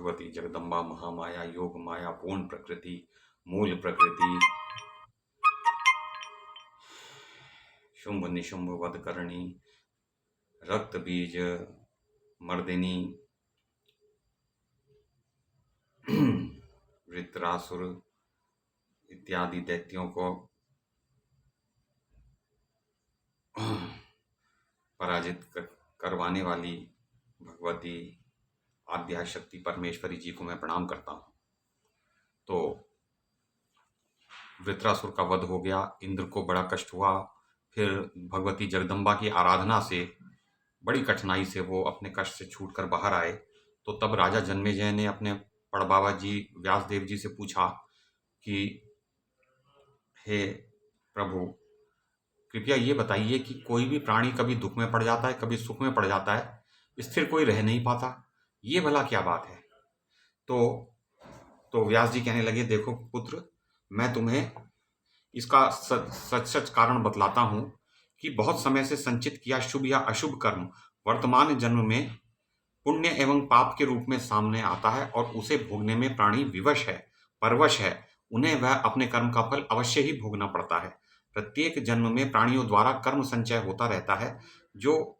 भगवती जगदम्बा महामाया योग माया पूर्ण प्रकृति मूल प्रकृति शुंभ निशुंभ वधकरणी रक्त बीज मर्दिनी वृत्रासुर इत्यादि दैत्यों को पराजित करवाने वाली भगवती आद्या शक्ति परमेश्वरी जी को मैं प्रणाम करता हूँ। तो वृत्रासुर का वध हो गया, इंद्र को बड़ा कष्ट हुआ, फिर भगवती जगदम्बा की आराधना से बड़ी कठिनाई से वो अपने कष्ट से छूटकर बाहर आए। तो तब राजा जन्मेजय ने अपने बड़बाबा जी व्यासदेव जी से पूछा कि हे प्रभु, कृपया ये बताइए कि कोई भी प्राणी कभी दुख में पड़ जाता है, कभी सुख में पड़ जाता है, स्थिर कोई रह नहीं पाता, ये भला क्या बात है। तो व्यास जी कहने लगे, देखो पुत्र, मैं तुम्हें इसका सच सच कारण बतलाता हूं कि बहुत समय से संचित किया शुभ या अशुभ कर्म वर्तमान जन्म में पुण्य एवं पाप के रूप में सामने आता है और उसे भोगने में प्राणी विवश है, परवश है। उन्हें वह अपने कर्म का फल अवश्य ही भोगना पड़ता है। प्रत्येक जन्म में प्राणियों द्वारा कर्म संचय होता रहता है। जो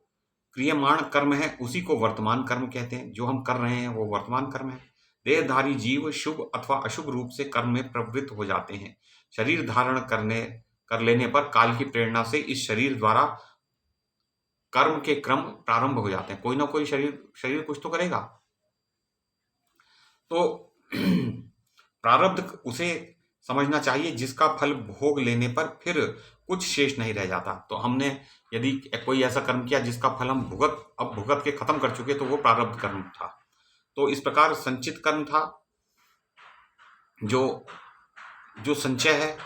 क्रियमाण कर्म है उसी को वर्तमान कर्म कहते हैं। जो हम कर रहे हैं वो वर्तमान कर्म है। देहधारी जीव शुभ अथवा अशुभ रूप से कर्म में प्रवृत्त हो जाते हैं। शरीर धारण कर लेने पर काल की प्रेरणा से इस शरीर द्वारा कर्म के क्रम प्रारंभ हो जाते हैं। कोई ना कोई शरीर कुछ तो करेगा। तो प्रारब्ध उसे समझना चाहिए जिसका फल भोग लेने पर फिर कुछ शेष नहीं रह जाता। तो हमने यदि कोई ऐसा कर्म किया जिसका फल हम भुगत के खत्म कर चुके, तो वो प्रारब्ध कर्म था। तो इस प्रकार संचित कर्म था जो संचय है,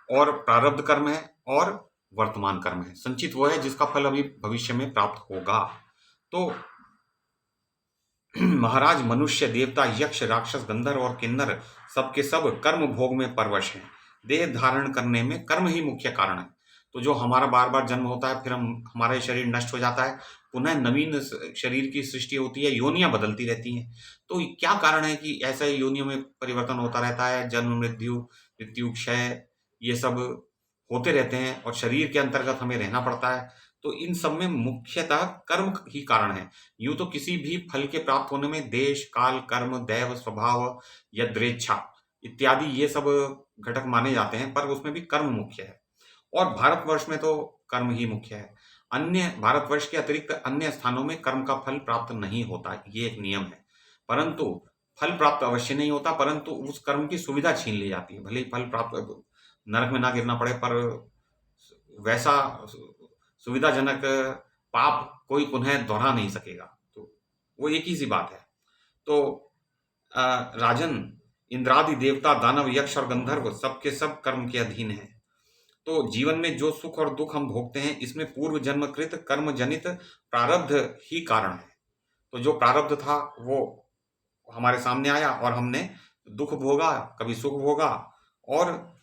और प्रारब्ध कर्म है, और वर्तमान कर्म है। संचित वो है जिसका फल अभी भविष्य में प्राप्त होगा। तो महाराज, मनुष्य, देवता, यक्ष, राक्षस, गंधर्व और किन्नर सबके सब कर्म भोग में परवश हैं। देह धारण करने में कर्म ही मुख्य कारण है। तो जो हमारा बार बार जन्म होता है, फिर हमारा शरीर नष्ट हो जाता है, पुनः नवीन शरीर की सृष्टि होती है, योनियां बदलती रहती हैं। तो क्या कारण है कि ऐसे योनियों में परिवर्तन होता रहता है? जन्म, मृत्यु, क्षय, ये सब होते रहते हैं और शरीर के अंतर्गत हमें रहना पड़ता है। तो इन सब में मुख्यतः कर्म ही कारण है। यूं तो किसी भी फल के प्राप्त होने में देश, काल, कर्म, दैव, स्वभाव, यद्रेच्छा इत्यादि ये सब घटक माने जाते हैं, पर उसमें भी कर्म मुख्य है। और भारतवर्ष में तो कर्म ही मुख्य है। अन्य भारतवर्ष के अतिरिक्त अन्य स्थानों में कर्म का फल प्राप्त नहीं होता, ये एक नियम है। परंतु फल प्राप्त अवश्य नहीं होता, परंतु उस कर्म की सुविधा छीन ली जाती है। भले ही फल प्राप्त, नरक में ना गिरना पड़े, पर वैसा सुविधाजनक पाप कोई पुनः दोहरा नहीं सकेगा। तो वो एक ही सी बात है। तो राजन, इंद्रादि देवता, दानव, यक्ष और गंधर्व सबके सब कर्म के अधीन है। तो जीवन में जो सुख और दुख हम भोगते हैं, इसमें पूर्व जन्मकृत कर्म जनित प्रारब्ध ही कारण है। तो जो प्रारब्ध था वो हमारे सामने आया और हमने दुख भोगा, कभी सुख भोगा। और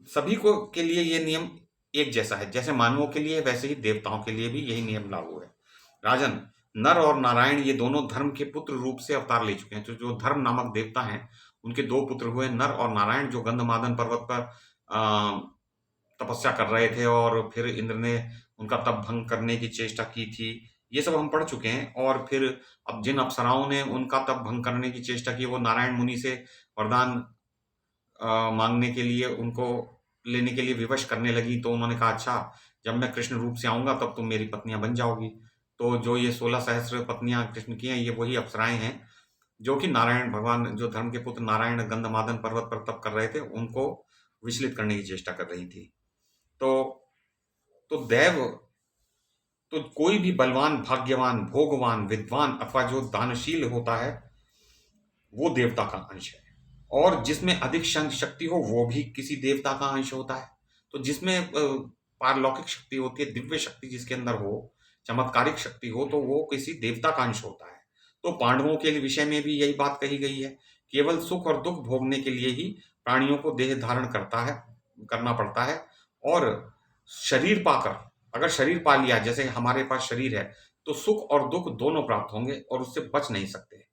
सभी को के लिए ये नियम एक जैसा है। जैसे मानवों के लिए, वैसे ही देवताओं के लिए भी यही नियम लागू है। राजन, नर और नारायण ये दोनों धर्म के पुत्र रूप से अवतार ले चुके हैं। तो जो धर्म नामक देवता हैं, उनके दो पुत्र हुए, नर और नारायण, जो गंधमादन पर्वत पर तपस्या कर रहे थे और फिर इंद्र ने उनका तप भंग करने की चेष्टा की थी। ये सब हम पढ़ चुके हैं। और फिर अब जिन अप्सराओं ने उनका तप भंग करने की चेष्टा की, वो नारायण मुनि से वरदान मांगने के लिए, उनको लेने के लिए विवश करने लगी। तो उन्होंने कहा, अच्छा, जब मैं कृष्ण रूप से आऊंगा तब तुम मेरी पत्नियां बन जाओगी। तो जो ये 16 सहस्त्र पत्नियां कृष्ण की हैं, ये वही अप्सराएं हैं जो कि नारायण भगवान, जो धर्म के पुत्र नारायण गंधमादन पर्वत पर तप कर रहे थे, उनको विचलित करने की चेष्टा कर रही थी। तो दैव, तो कोई भी बलवान, भाग्यवान, भोगवान, विद्वान अथवा जो दानशील होता है, वो देवता का अंश है। और जिसमें अधिक शक्ति हो, वो भी किसी देवता का अंश होता है। तो जिसमें पारलौकिक शक्ति होती है, दिव्य शक्ति जिसके अंदर हो, चमत्कारिक शक्ति हो, तो वो किसी देवता का अंश होता है। तो पांडवों के विषय में भी यही बात कही गई है। केवल सुख और दुख भोगने के लिए ही प्राणियों को देह धारण करना पड़ता है। और शरीर पाकर, अगर शरीर पा लिया, जैसे हमारे पास शरीर है, तो सुख और दुख दोनों प्राप्त होंगे और उससे बच नहीं सकते।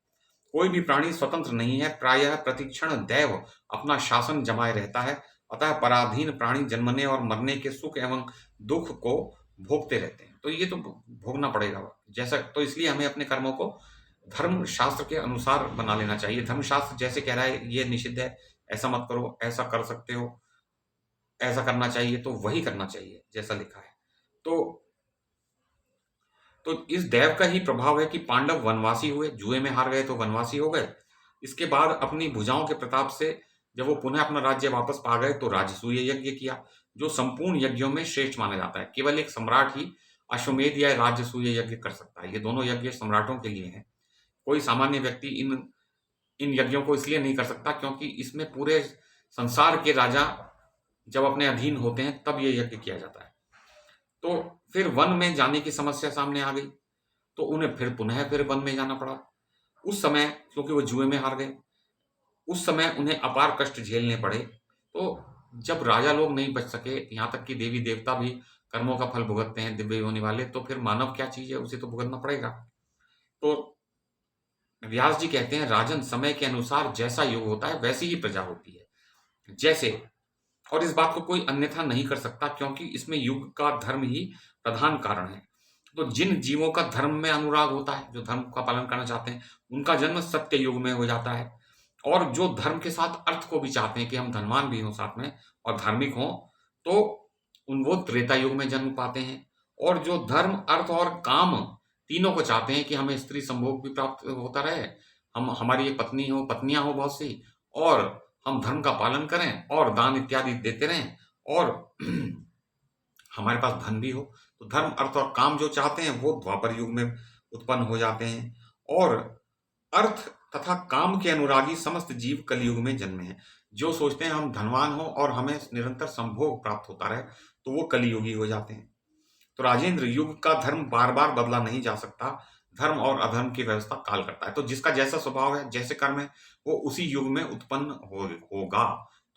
कोई भी प्राणी स्वतंत्र नहीं है, प्रायः प्रतिक्षण दैव अपना शासन जमाए रहता है। अतः पराधीन प्राणी जन्मने और मरने के सुख एवं दुख को भोगते रहते हैं। तो ये तो भोगना पड़ेगा जैसा, तो इसलिए हमें अपने कर्मों को धर्म शास्त्र के अनुसार बना लेना चाहिए। धर्म शास्त्र जैसे कह रहा है ये निषिद्ध है, ऐसा मत करो, ऐसा कर सकते हो, ऐसा करना चाहिए, तो वही करना चाहिए जैसा लिखा है। तो इस दैव का ही प्रभाव है कि पांडव वनवासी हुए, जुए में हार गए तो वनवासी हो गए। इसके बाद अपनी भुजाओं के प्रताप से जब वो पुनः अपना राज्य वापस पा गए तो राजसूय यज्ञ किया, जो संपूर्ण यज्ञों में श्रेष्ठ माना जाता है। केवल एक सम्राट ही अश्वमेध या राजसूय यज्ञ कर सकता है। ये दोनों यज्ञ सम्राटों के लिए हैं। कोई सामान्य व्यक्ति इन इन यज्ञों को इसलिए नहीं कर सकता क्योंकि इसमें पूरे संसार के राजा जब अपने अधीन होते हैं तब ये यज्ञ किया जाता है। तो फिर वन में जाने की समस्या सामने आ गई, तो उन्हें फिर पुनः फिर वन में जाना पड़ा। उस समय क्योंकि वो जुए में हार गए, उस समय उन्हें अपार कष्ट झेलने पड़े। तो जब राजा लोग नहीं बच सके, यहाँ तक कि देवी देवता भी कर्मों का फल भुगतते हैं, दिव्य योनि वाले, तो फिर मानव क्या चीज है, उसे तो भुगतना पड़ेगा। तो व्यास जी कहते हैं, राजन, समय के अनुसार जैसा युग होता है वैसी ही प्रजा होती है। जैसे, और इस बात को कोई अन्यथा नहीं कर सकता क्योंकि इसमें युग का धर्म ही प्रधान कारण है। तो जिन जीवों का धर्म में अनुराग होता है, जो धर्म का पालन करना चाहते हैं, उनका जन्म सत्य युग में हो जाता है। और जो धर्म के साथ अर्थ को भी चाहते हैं कि हम धनवान भी हों साथ में और धार्मिक हों, तो वो त्रेता युग में जन्म पाते हैं। और जो धर्म, अर्थ और काम तीनों को चाहते हैं कि हमें स्त्री संभोग भी प्राप्त होता रहे, हम, हमारी एक पत्नी हो, पत्नियां हो बहुत सी, और हम धर्म का पालन करें और दान इत्यादि देते रहें, और हमारे पास धन भी हो। तो धर्म, अर्थ और काम जो चाहते हैं वो द्वापर युग में उत्पन्न हो जाते हैं। और अर्थ तथा काम के अनुरागी समस्त जीव कलयुग में जन्मे हैं। जो सोचते हैं हम धनवान हो और हमें निरंतर संभोग प्राप्त होता रहे, तो वो कलियुगी हो जाते हैं। तो राजेंद्र, युग का धर्म बार बार बदला नहीं जा सकता। धर्म और अधर्म की व्यवस्था काल करता है। तो जिसका जैसा स्वभाव है, जैसे कर्म है, वो उसी युग में उत्पन्न होगा।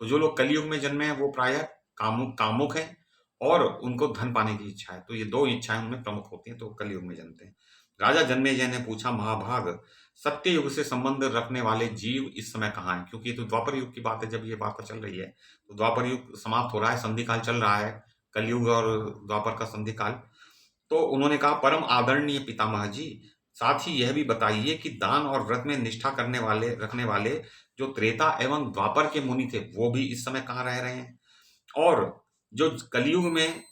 तो जो लोग कलयुग में जन्मे हैं वो प्रायः कामुक हैं और उनको धन पाने की इच्छा है। तो ये दो इच्छाएं उनमें प्रमुख होती हैं, तो कलयुग में जन्मते हैं। राजा जन्मेजय ने पूछा, महाभाग, सत्य युग से संबंध रखने वाले जीव इस समय कहाँ हैं? क्योंकि ये तो द्वापर युग की बात है, जब ये वार्ता चल रही है, तो द्वापर युग समाप्त हो रहा है, संधि काल चल रहा है, कलयुग और द्वापर का संधि काल। तो उन्होंने कहा, परम आदरणीय पितामह जी, साथ ही यह भी बताइए कि दान और व्रत में निष्ठा रखने वाले जो त्रेता एवं द्वापर के मुनि थे, वो भी इस समय कहाँ रह रहे हैं? और जो कलयुग में,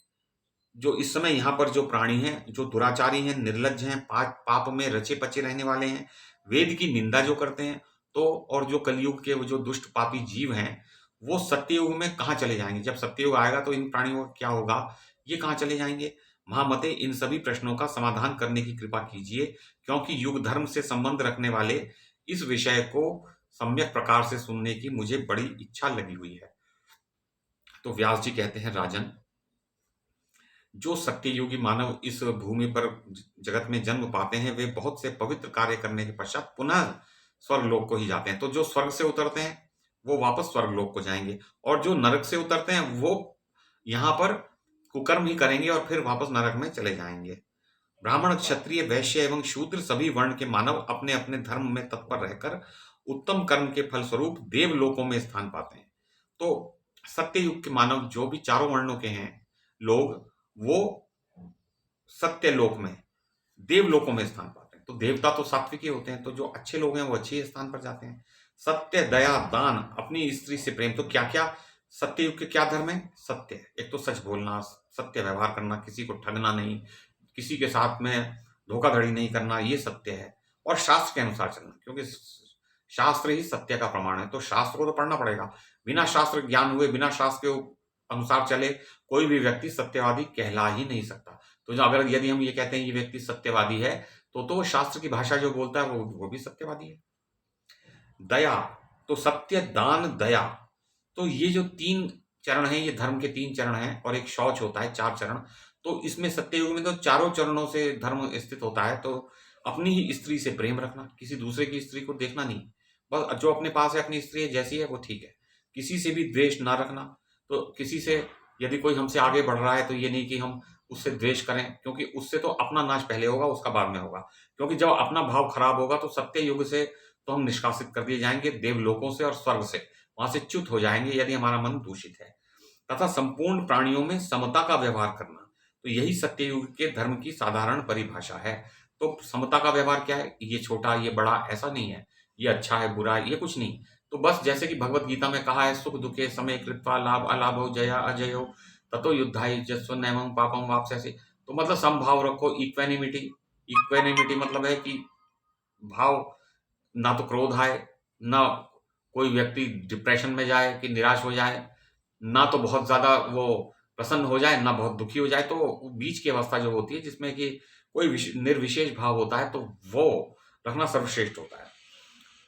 जो इस समय यहाँ पर जो प्राणी हैं, जो दुराचारी हैं, निर्लज्ज हैं, पाप में रचे पचे रहने वाले हैं, वेद की निंदा जो करते हैं, तो और जो कलयुग के वो जो दुष्ट पापी जीव हैं, वो सत्ययुग में कहाँ चले जाएंगे? जब सत्ययुग आएगा तो इन प्राणियों का क्या होगा? ये कहाँ चले जाएंगे? महामते, इन सभी प्रश्नों का समाधान करने की कृपा कीजिए, क्योंकि युग धर्म से संबंध रखने वाले इस विषय को सम्यक प्रकार से सुनने की मुझे बड़ी इच्छा लगी हुई है। तो व्यास जी कहते हैं, राजन, जो सत्ययुगी मानव इस भूमि पर जगत में जन्म पाते हैं, वे बहुत से पवित्र कार्य करने के पश्चात पुनः स्वर्गलोक को ही जाते हैं। तो जो स्वर्ग से उतरते हैं वो वापस स्वर्गलोक को जाएंगे, और जो नरक से उतरते हैं वो यहाँ पर कुकर्म ही करेंगे और फिर वापस नरक में चले जाएंगे। ब्राह्मण, क्षत्रिय, वैश्य एवं शूद्र सभी वर्ण के मानव अपने अपने धर्म में तत्पर रहकर उत्तम कर्म के फलस्वरूप देवलोकों में स्थान पाते हैं। तो सत्ययुग के मानव जो भी चारों वर्णों के हैं लोग, वो सत्यलोक में, देवलोकों में स्थान पाते हैं। तो देवता तो सात्विक ही होते हैं, तो जो अच्छे लोग हैं वो अच्छे स्थान पर जाते हैं। सत्य, दया, दान, अपनी स्त्री से प्रेम। तो क्या क्या सत्ययुग के क्या धर्म है? सत्य, एक तो सच बोलना, सत्य व्यवहार करना, किसी को ठगना नहीं, किसी के साथ में धोखाधड़ी नहीं करना, ये सत्य है। और शास्त्र के अनुसार चलना, क्योंकि शास्त्र ही सत्य का प्रमाण है। तो शास्त्र को तो पढ़ना पड़ेगा। बिना शास्त्र ज्ञान हुए, बिना शास्त्र के अनुसार चले, कोई भी व्यक्ति सत्यवादी कहला ही नहीं सकता। तो जो अगर यदि हम ये कहते हैं ये व्यक्ति सत्यवादी है, तो शास्त्र की भाषा जो बोलता है वो भी सत्यवादी है। दया, तो सत्य, दान, दया, तो ये जो तीन चरण हैं, ये धर्म के तीन चरण हैं, और एक शौच होता है, चार चरण। तो इसमें सत्ययुग में तो चारों चरणों से धर्म स्थित होता है। तो अपनी ही स्त्री से प्रेम रखना, किसी दूसरे की स्त्री को देखना नहीं, बस जो अपने पास है, अपनी स्त्री जैसी है वो ठीक है। किसी से भी द्वेष ना रखना। तो किसी से यदि कोई हमसे आगे बढ़ रहा है तो ये नहीं कि हम उससे द्वेष करें, क्योंकि उससे तो अपना नाश पहले होगा, उसका बाद में होगा। क्योंकि जब अपना भाव खराब होगा तो सत्य युग से तो हम निष्कासित कर दिए जाएंगे देवलोकों से और स्वर्ग से, वहां से च्युत हो जाएंगे यदि हमारा मन दूषित है। तथा संपूर्ण प्राणियों में समता का व्यवहार करना, तो यही सत्ययुग के धर्म की साधारण परिभाषा है। तो समता का व्यवहार क्या है? ये छोटा, ये बड़ा, ऐसा नहीं है। ये अच्छा है, बुरा है, ये कुछ नहीं। तो बस जैसे कि भगवत गीता में कहा है, सुख दुखे समय कृत्वा लाभ अलाभो जया अजयो ततो युद्धाय जस्व नैवं पापम वापस्यसि। तो मतलब समभाव रखो, इक्वेनिमिटी। इक्वेनिमिटी मतलब है कि भाव, ना तो क्रोध आए, ना कोई व्यक्ति डिप्रेशन में जाए कि निराश हो जाए, ना तो बहुत ज़्यादा वो प्रसन्न हो जाए, ना बहुत दुखी हो जाए। तो बीच की अवस्था जो होती है जिसमें कि कोई निर्विशेष भाव होता है, तो वो रखना सर्वश्रेष्ठ होता है।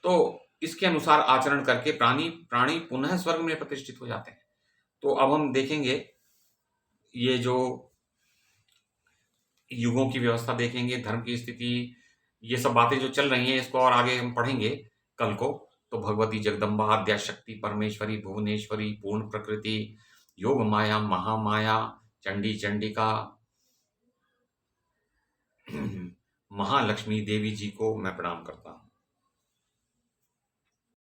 तो इसके अनुसार आचरण करके प्राणी प्राणी पुनः स्वर्ग में प्रतिष्ठित हो जाते हैं। तो अब हम देखेंगे ये जो युगों की व्यवस्था देखेंगे, धर्म की स्थिति, ये सब बातें जो चल रही हैं, इसको और आगे हम पढ़ेंगे कल को। तो भगवती जगदम्बा आद्या शक्ति परमेश्वरी भुवनेश्वरी पूर्ण प्रकृति योग माया महामाया चंडी चंडिका महालक्ष्मी देवी जी को मैं प्रणाम करता हूँ।